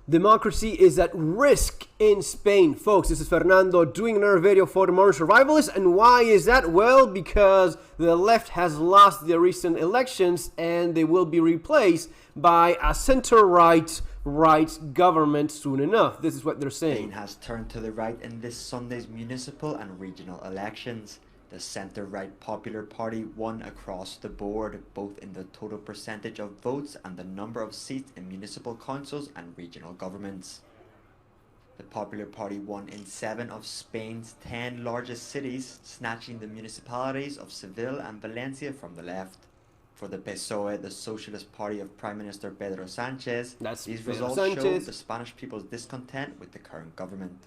Democracy is at risk in Spain. Folks, this is Fernando doing another video for the Modern Survivalist. And why is that? Well, because the left has lost the recent elections and they will be replaced by a center-right government soon enough. This is what they're saying. Spain has turned to the right in this Sunday's municipal and regional elections. The center-right Popular Party won across the board, both in the total percentage of votes and the number of seats in municipal councils and regional governments. The Popular Party won in 7 of Spain's 10 largest cities, snatching the municipalities of Seville and Valencia from the left. For the PSOE, the Socialist Party of Prime Minister Pedro Sánchez, these results show the Spanish people's discontent with the current government.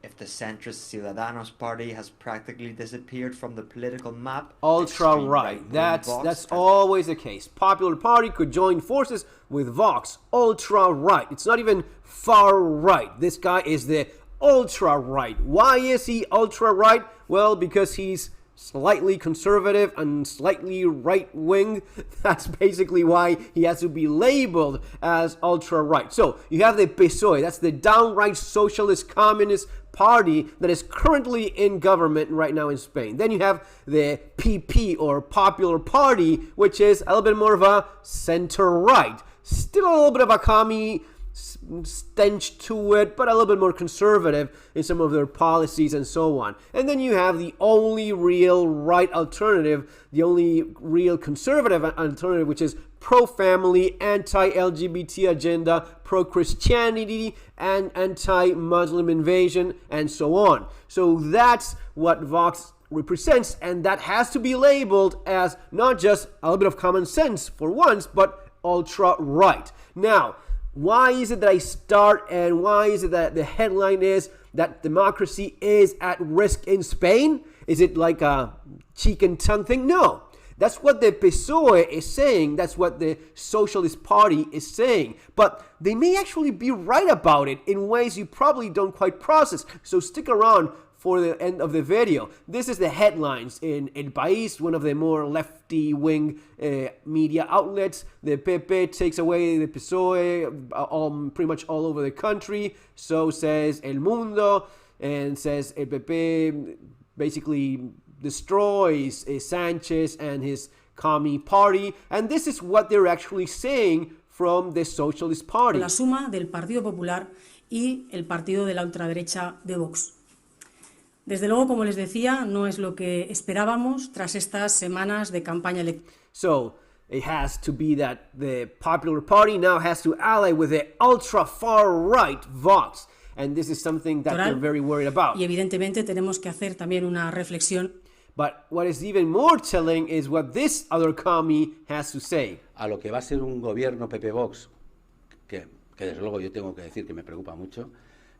If the centrist Ciudadanos party has practically disappeared from the political map, ultra-right, that's always the case. Popular Party could join forces with Vox Ultra-Right. It's not even far-right. This guy is the ultra-right. Why is he ultra-right? Well, because he's slightly conservative and slightly right-wing. That's basically why he has to be labeled as ultra-right. So you have the PSOE, that's the downright socialist communist party that is currently in government right now in Spain. Then you have the PP, or Popular Party, which is a little bit more of a center-right. Still a little bit of a commie stench to it, but a little bit more conservative in some of their policies and so on. And then you have the only real right alternative, the only real conservative alternative, which is pro-family, anti-LGBT agenda, pro-Christianity, and anti-Muslim invasion, and so on. So that's what Vox represents, and that has to be labeled as not just a little bit of common sense for once, but ultra-right. Now, why is it that I start, and why is it that the headline is that democracy is at risk in Spain? Is it like a cheek and tongue thing? No. That's what the PSOE is saying. That's what the Socialist Party is saying. But they may actually be right about it in ways you probably don't quite process. So stick around for the end of the video. This is the headlines in El País, one of the more lefty-wing media outlets. The Pepe takes away the PSOE pretty much all over the country. So says El Mundo, and says El Pepe basically destroys Sanchez and his commie party. And this is what they're actually saying from the Socialist Party. La suma del Partido Popular y el partido de la ultraderecha de Vox. Desde luego, como les decía, no es lo que esperábamos tras estas semanas de campaña electoral. So, it has to be that the Popular Party now has to ally with the ultra-far-right Vox. And this is something that they're very worried about. Y evidentemente tenemos que hacer también una reflexión. But what is even more telling is what this other commie has to say. A lo que va a ser un gobierno Pepe Vox, que desde luego yo tengo que decir que me preocupa mucho.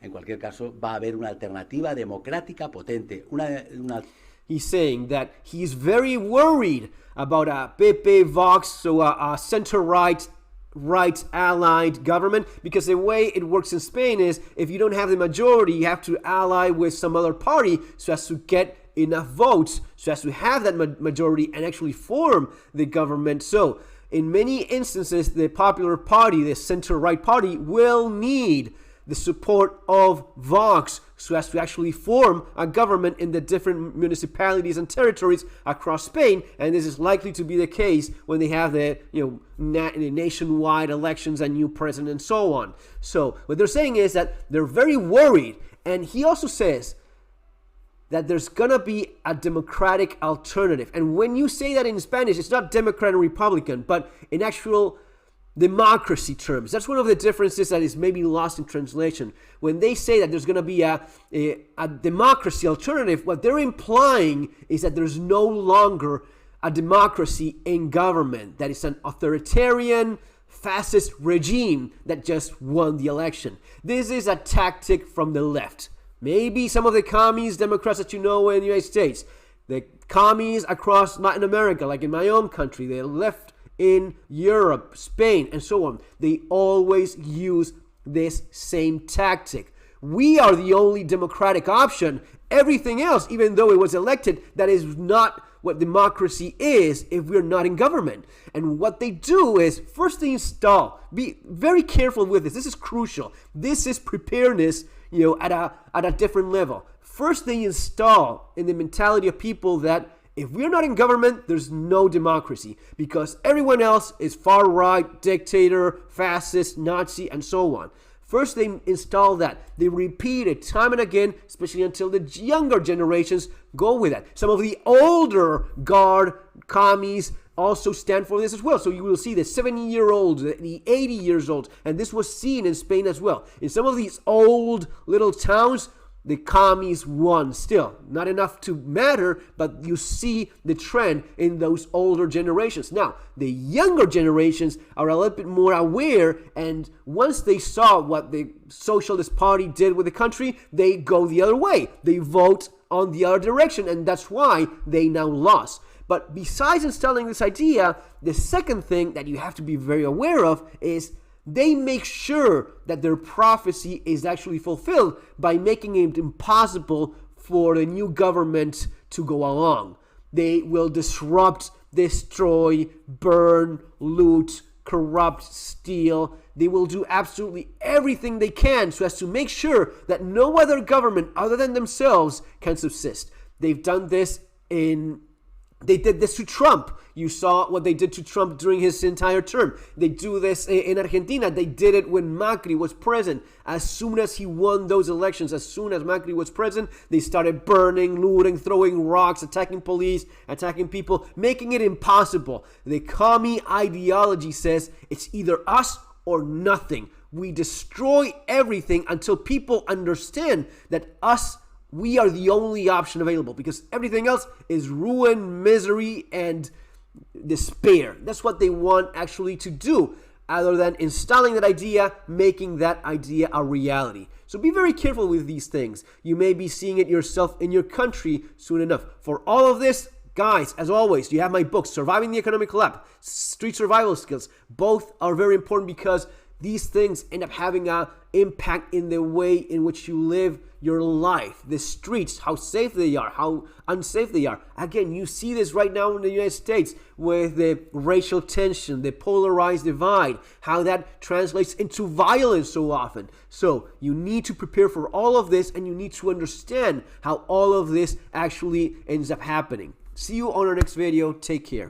En cualquier caso, va a haber una alternativa democrática potente. He's saying that he's very worried about a Pepe Vox, so a center-right, right-allied government, because the way it works in Spain is if you don't have the majority, you have to ally with some other party so as to get enough votes, so as to have that majority and actually form the government. So, in many instances, the Popular Party, the center-right party, will need the support of Vox so as to actually form a government in the different municipalities and territories across Spain. And this is likely to be the case when they have the nationwide elections and new president and so on. So what they're saying is that they're very worried. And he also says that there's gonna be a democratic alternative. And when you say that in Spanish, it's not Democrat and Republican, but in actual democracy terms. That's one of the differences that is maybe lost in translation. When they say that there's going to be a democracy alternative, what they're implying is that there's no longer a democracy in government, that is an authoritarian, fascist regime that just won the election. This is a tactic from the left. Maybe some of the commies, Democrats that you know in the United States, the commies across Latin America, like in my own country, the left in Europe, Spain, and so on, they always use this same tactic. We are the only democratic option. Everything else, even though it was elected, that is not what democracy is if we're not in government. And what they do is, first they install, be very careful with this. This is crucial. This is preparedness, at a different level. First they install in the mentality of people that if we're not in government, there's no democracy because everyone else is far right, dictator, fascist, Nazi, and so on. First, they install that. They repeat it time and again, especially until the younger generations go with that. Some of the older guard commies also stand for this as well. So you will see the 70-year-olds, the 80 years old, and this was seen in Spain as well. In some of these old little towns, the commies won still. Not enough to matter, but you see the trend in those older generations. Now, the younger generations are a little bit more aware, and once they saw what the Socialist Party did with the country, they go the other way. They vote on the other direction, and that's why they now lost. But besides installing this idea, the second thing that you have to be very aware of is they make sure that their prophecy is actually fulfilled by making it impossible for the new government to go along. They will disrupt, destroy, burn, loot, corrupt, steal. They will do absolutely everything they can so as to make sure that no other government other than themselves can subsist. They've done this They did this to Trump. You saw what they did to Trump during his entire term. They do this in Argentina. They did it when Macri was president. As soon as he won those elections, as soon as Macri was president, they started burning, looting, throwing rocks, attacking police, attacking people, making it impossible. The commie ideology says it's either us or nothing. We destroy everything until people understand that we are the only option available because everything else is ruin, misery, and despair. That's what they want actually to do, other than installing that idea, making that idea a reality. So be very careful with these things. You may be seeing it yourself in your country soon enough. For all of this, guys, as always, you have my books, Surviving the Economic Collapse, Street Survival Skills. Both are very important because these things end up having an impact in the way in which you live your life. The streets, how safe they are, how unsafe they are. Again, you see this right now in the United States with the racial tension, the polarized divide, how that translates into violence so often. So you need to prepare for all of this, and you need to understand how all of this actually ends up happening. See you on our next video. Take care.